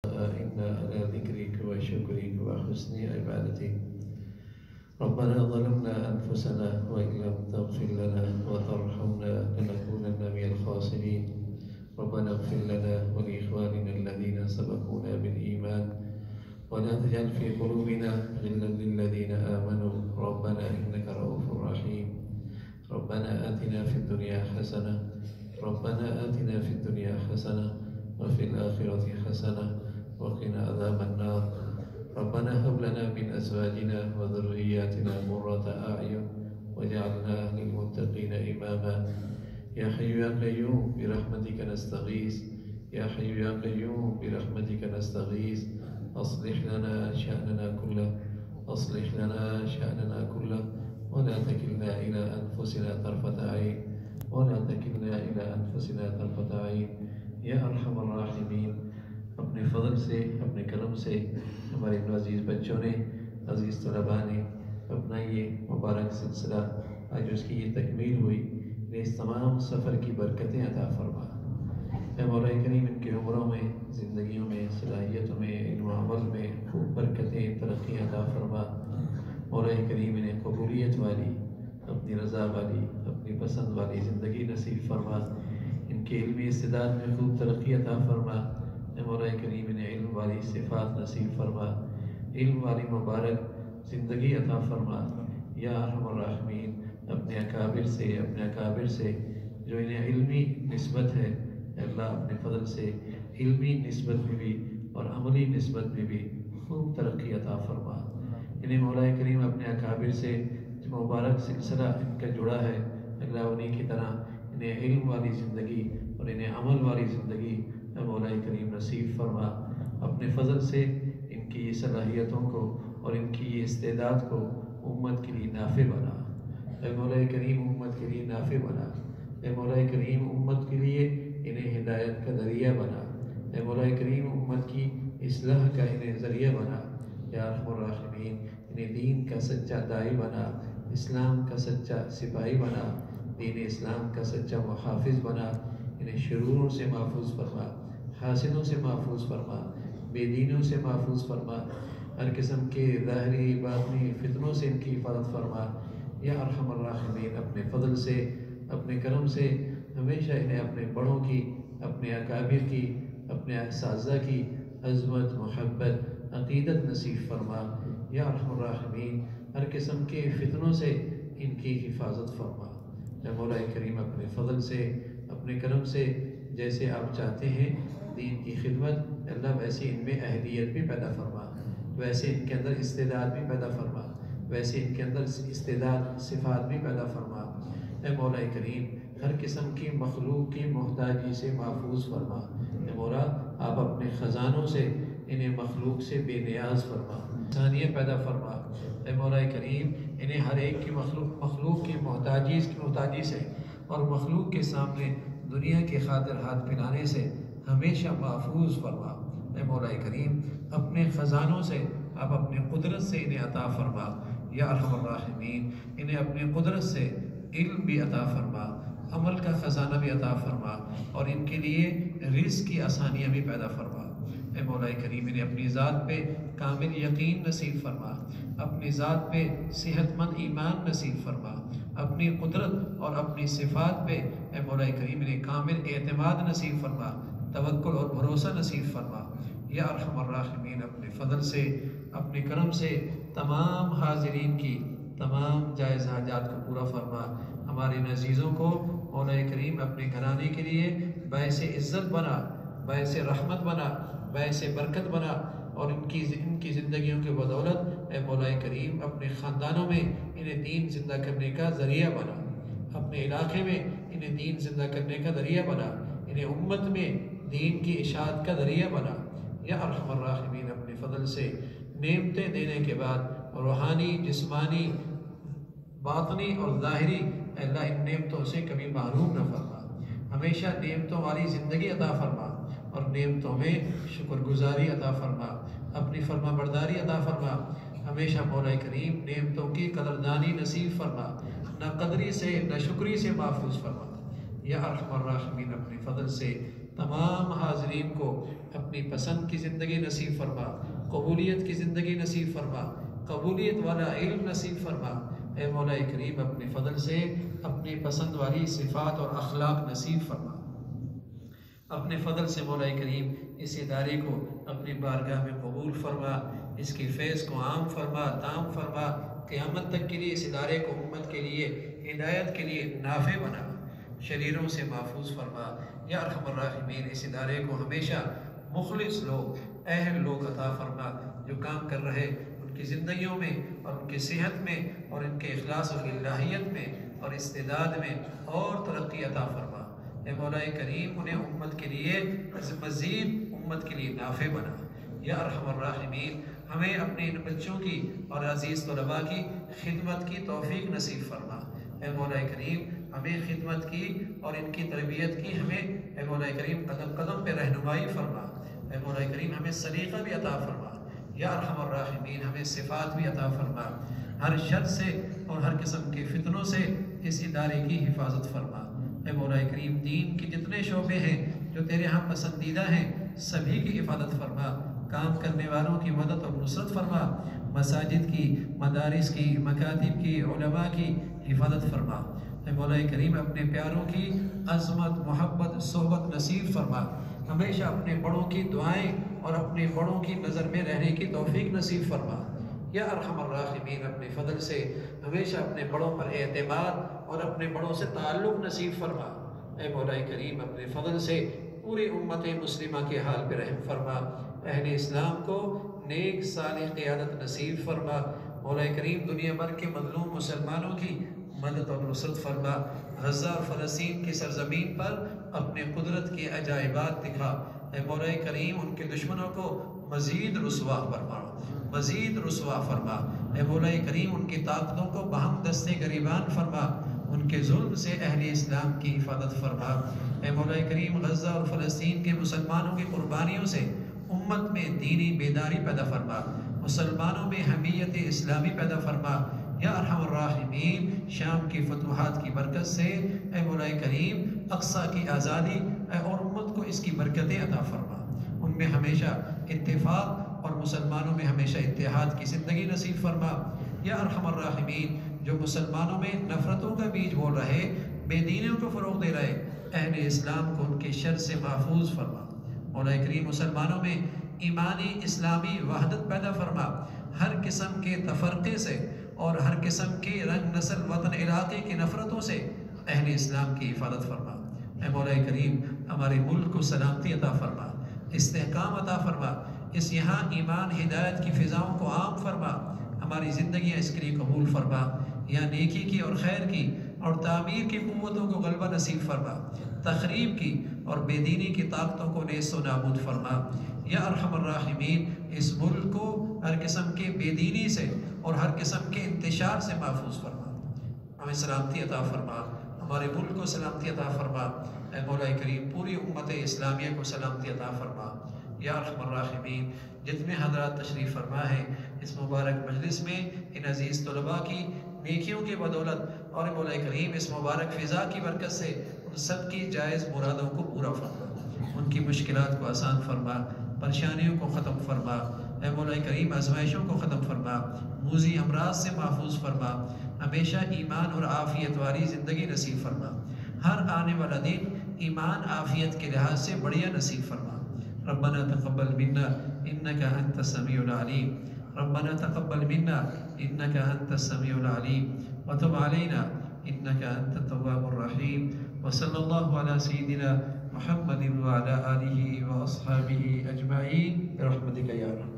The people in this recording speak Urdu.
إنا على ذكرك وشكرك وحسن عبادتك. ربنا ظلمنا أنفسنا وإن لم تغفر لنا وترحمنا لنكونن من الخاسرين. ربنا اغفر لنا ولإخواننا الذين سبقونا بالإيمان ولا تجعل في قلوبنا غلا للذين آمنوا ربنا إنك رؤوف رحيم. ربنا آتنا في الدنيا حسنة وفي الآخرة حسنة وقنا عذاب النار. ربنا هب لنا من أزواجنا وذرياتنا قرة أعين واجعلنا للمتقين إماما. يا حي يا قيوم برحمتك نستغيث. يا حي يا قيوم برحمتك نستغيث. أصلح لنا شأننا كله ولا تكلنا إلى أنفسنا طرفة عين یا ارحم الراحمین. اپنے فضل سے اپنے کرم سے ہمارے ان عزیز بچوں نے عزیز طلباء نے اپنا یہ مبارک سلسلہ آج اس کی یہ تکمیل ہوئی. اس تمام سفر کی برکتیں عطا فرما. اے مولا کریم ان کے عمروں میں زندگیوں میں صلاحیتوں میں علم و عمل میں خوب برکتیں ترقی عطا فرما. مولا کریم انہیں قبولیت والی اپنی رضا والی اپنی پسند والی زندگی نصیب فرما. ان کے علمی استعداد میں خوب ترقی عطا فرما. اے مولا کریم انہیں علم والی صفات نصیب فرما. علم والی مبارک زندگی عطا فرما. یا ارحم الراحمین اپنے اکابر سے جو انہیں علمی نسبت ہے اللہ اپنے فضل سے علمی نسبت میں بھی اور عملی نسبت میں بھی خوب ترقی عطا فرما. انہیں مولا کریم اپنے اکابر سے جو مبارک سلسلہ ان کا جڑا ہے اللہ انہیں کی طرح انہیں علم والی زندگی اور انہیں عمل والی زندگی اے مولا کریم نصیب فرما. اپنے فضل سے ان کی صلاحیتوں کو اور ان کی یہ استعداد کو امت کے لیے نافع بنا. اے مولا کریم امت کے لیے نافع بنا. اے مولا کریم امت کے لیے انہیں ہدایت کا ذریعہ بنا. اے مولا کریم امت کی اصلاح کا انہیں ذریعہ بنا. یا ارحم الراحمین انہیں دین کا سچا داعی بنا. اسلام کا سچا سپاہی بنا. دین اسلام کا سچا محافظ بنا. انہیں شروروں سے محفوظ فرما. حاسدوں سے محفوظ فرما. بے دینوں سے محفوظ فرما. ہر قسم کے ظاہری باطنی فتنوں سے ان کی حفاظت فرما. یا ارحم الراحمین اپنے فضل سے اپنے کرم سے ہمیشہ انہیں اپنے بڑوں کی اپنے اکابر کی اپنے اساتذہ کی عظمت محبت عقیدت نصیب فرما. یا ارحم الراحمین ہر قسم کے فتنوں سے ان کی حفاظت فرما. اے مولا کریم اپنے فضل سے اپنے کرم سے جیسے آپ چاہتے ہیں دین کی خدمت اللہ ویسے ان میں اہلیت بھی پیدا فرما. ویسے ان کے اندر استعداد بھی پیدا فرما. ویسے ان کے اندر استعداد صفات بھی پیدا فرما. اے مولا کریم ہر قسم کی مخلوق کی محتاجی سے محفوظ فرما. اے مولا آپ اپنے خزانوں سے انہیں مخلوق سے بے نیاز فرما. انسانیت پیدا فرما. اے مولا کریم انہیں ہر ایک کی مخلوق کی محتاجی سے اور مخلوق کے سامنے دنیا کے خاطر ہاتھ پھیلانے سے ہمیشہ محفوظ فرما. اے مولا کریم اپنے خزانوں سے آپ اپنے قدرت سے انہیں عطا فرما. یا ارحم الراحمین انہیں اپنے قدرت سے علم بھی عطا فرما. عمل کا خزانہ بھی عطا فرما اور ان کے لیے رزق کی آسانیاں بھی پیدا فرما. اے مولا کریم انہیں اپنی ذات پہ کامل یقین نصیب فرما. اپنی ذات پہ صحت مند ایمان نصیب فرما. اپنی قدرت اور اپنی صفات پہ اے مولا کریم انہیں کامل اعتماد نصیب فرما. توکل اور بھروسہ نصیب فرما. یا ارحم الراحمین اپنے فضل سے اپنے کرم سے تمام حاضرین کی تمام جائز حاجات کو پورا فرما. ہمارے عزیزوں کو مولا کریم اپنے گھرانے کے لیے باعث عزت بنا, باعث رحمت بنا, باعث برکت بنا اور ان کی زندگیوں کے بدولت اے مولا کریم اپنے خاندانوں میں انہیں دین زندہ کرنے کا ذریعہ بنا. اپنے علاقے میں انہیں دین زندہ کرنے کا ذریعہ بنا. انہیں امت میں دین کی اشاعت کا ذریعہ بنا. یا ارحم الراحمین اپنے فضل سے نعمتیں دینے کے بعد روحانی جسمانی باطنی اور ظاہری اللہ ان نعمتوں سے کبھی محروم نہ فرما. ہمیشہ نعمتوں والی زندگی عطا فرما اور نعمتوں میں شکر گزاری عطا فرما. اپنی فرما برداری عطا فرما. ہمیشہ مولا کریم نعمتوں کی قدردانی نصیب فرما. نہ قدری سے نہ شکری سے محفوظ فرما. یا ارحم الراحمین اپنے فضل سے تمام حاضرین کو اپنی پسند کی زندگی نصیب فرما، قبولیت کی زندگی نصیب فرما، قبولیت والا علم نصیب فرما۔ اے مولا کریم اپنے فضل سے اپنی پسند والی صفات اور اخلاق نصیب فرما۔ اپنے فضل سے مولا کریم اس ادارے کو اپنی بارگاہ میں قبول فرما، اس کی فیض کو عام فرما، تام فرما، قیامت تک کے لیے اس ادارے کو امت کے لیے ہدایت کے لیے نافع بنا، شریروں سے محفوظ فرما۔ یا ارحم الراحمین اس ادارے کو ہمیشہ مخلص لوگ، اہل لوگ عطا فرما، جو کام کر رہے ان کی زندگیوں میں اور ان کی صحت میں اور ان کے اخلاص و الہیت میں اور استعداد میں اور ترقی عطا فرما۔ اے مولا کریم انہیں امت کے لیے مزید امت کے لیے نافع بنا۔ یا ارحم الراحمین ہمیں اپنے ان بچوں کی اور عزیز طلباء کی خدمت کی توفیق نصیب فرما۔ اے مولا کریم ہمیں خدمت کی اور ان کی تربیت کی ہمیں اے مولا کریم قدم قدم پہ رہنمائی فرما۔ اے مولا کریم ہمیں سلیقہ بھی عطا فرما۔ یا ارحم الراحمین ہمیں صفات بھی عطا فرما۔ ہر شر سے اور ہر قسم کے فتنوں سے اس ادارے کی حفاظت فرما۔ اے مولا کریم دین کے جتنے شعبے ہیں جو تیرے ہاں پسندیدہ ہیں سبھی کی حفاظت فرما، کام کرنے والوں کی مدد اور نصرت فرما، مساجد کی، مدارس کی، مکاتب کی، علماء کی حفاظت فرما۔ اے مولا کریم اپنے پیاروں کی عظمت، محبت، صحبت نصیب فرما، ہمیشہ اپنے بڑوں کی دعائیں اور اپنے بڑوں کی نظر میں رہنے کی توفیق نصیب فرما۔ یا ارحم الراحمین اپنے فضل سے ہمیشہ اپنے بڑوں پر اعتماد اور اپنے بڑوں سے تعلق نصیب فرما۔ اے مولا کریم اپنے فضل سے پوری امت مسلمہ کے حال پہ رحم فرما، اہل اسلام کو نیک صالح قیادت نصیب فرما۔ مولا کریم دنیا بھر کے مظلوم مسلمانوں کی مدد اور نصرت فرما، غزہ اور فلسطین کی سرزمین پر اپنے قدرت کے عجائبات دکھا۔ اے مولا کریم ان کے دشمنوں کو مزید رسوا فرما، مزید رسوا فرما۔ اے مولا کریم ان کی طاقتوں کو بہم دستے گریبان فرما، ان کے ظلم سے اہل اسلام کی حفاظت فرما۔ اے مولا کریم غزہ اور فلسطین کے مسلمانوں کی قربانیوں سے امت میں دینی بیداری پیدا فرما، مسلمانوں میں حمیت اسلامی پیدا فرما۔ یا ارحم الراحمین شام کی فتوحات کی برکت سے اے مولا کریم اقصی کی آزادی اور امت کو اس کی برکتیں عطا فرما، ان میں ہمیشہ اتفاق اور مسلمانوں میں ہمیشہ اتحاد کی زندگی نصیب فرما۔ یا ارحم الراحمین جو مسلمانوں میں نفرتوں کا بیج بول رہے، بے دینیوں کو فروغ دے رہے، اہل اسلام کو ان کے شر سے محفوظ فرما۔ مولا کریم مسلمانوں میں ایمانی اسلامی وحدت پیدا فرما، ہر قسم کے تفرقے سے اور ہر قسم کے رنگ نسل وطن علاقے کی نفرتوں سے اہل اسلام کی حفاظت فرما۔ اے مولا کریم ہمارے ملک کو سلامتی عطا فرما، استحکام عطا فرما، اس یہاں ایمان ہدایت کی فضاؤں کو عام فرما، ہماری زندگیاں اس کے لیے قبول فرما، یا نیکی کی اور خیر کی اور تعمیر کی قوتوں کو غلبہ نصیب فرما، تخریب کی اور بے دینی کی طاقتوں کو نیست و نابود فرما۔ یا ارحم الراحمین اس ملک کو ہر قسم کے بے دینی سے اور ہر قسم کے انتشار سے محفوظ فرما، ہمیں سلامتی عطا فرما، ہمارے ملک کو سلامتی عطا فرما۔ اے مولا کریم پوری امت اسلامیہ کو سلامتی عطا فرما۔ یا ارحم الراحمین جتنے حضرات تشریف فرما ہے اس مبارک مجلس میں ان عزیز طلباء کی نیکیوں کی بدولت اور مولا کریم اس مبارک فضا کی برکت سے ان سب کی جائز مرادوں کو پورا فرما، ان کی مشکلات کو آسان فرما، پریشانیوں کو ختم فرما۔ اے مولا کریم آزمائشوں کو ختم فرما، موذی امراض سے محفوظ فرما، ہمیشہ ایمان اور عافیت والی زندگی نصیب فرما، ہر آنے والا دن ایمان عافیت کے لحاظ سے بڑھیا نصیب فرما۔ ربنا تقبل منا انك انت السميع العليم، ربنا تقبل منا انك انت السميع العليم وتب علينا انك انت التواب الرحيم، وصلى الله على سيدنا محمد وعلى آله وأصحابه أجمعين برحمتك يا رب۔